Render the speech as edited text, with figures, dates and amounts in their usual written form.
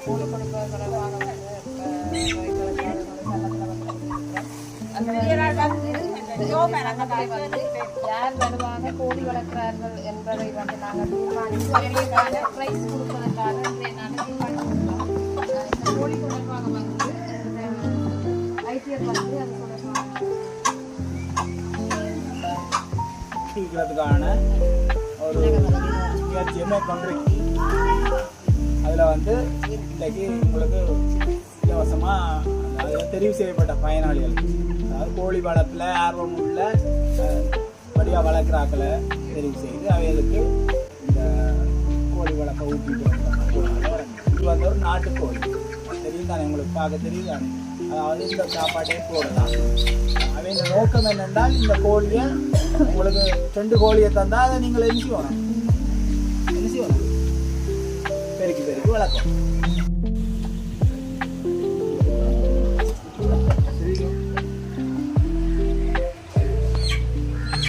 கூலி கொடுப்பவர்களை வாங்க யார் வருவாங்க கோழி வளர்க்கிறார்கள் என்பதை வந்து நாங்கள் தீர்மானித்து பிரைஸ் கொடுப்பதற்காக இந்த கோழி தொடர்பாக வந்து ஐடிஎல் வந்து அது தொடர்பான ஒரு முயற்சியை மேற்கொண்டிருக்கு. அதில் வந்து இன்றைக்கு உங்களுக்கு இலவசமாக அதில் தெரிவு செய்யப்பட்ட பயனாளிகள், அதாவது கோழி வளர்ப்பில் ஆர்வம் உள்ள படியாக வளர்க்குறாக்களை தெரிவு செய்து அவைகளுக்கு இந்த கோழி வளர்ப்பை ஊட்டிட்டு இது வந்து ஒரு நாட்டுக்கோழி தெரியும் தானே, உங்களுக்கு பார்க்க தெரியும் தானே. அதாவது இந்த சாப்பாட்டே போடலாம். அவன் இந்த நோக்கம் என்னென்றால் இந்த கோழியை உங்களுக்கு 2 கோழியை தந்தால் அதை நீங்கள் என்ன செய்யணும் பெருக்கி வளர்க்கணும்.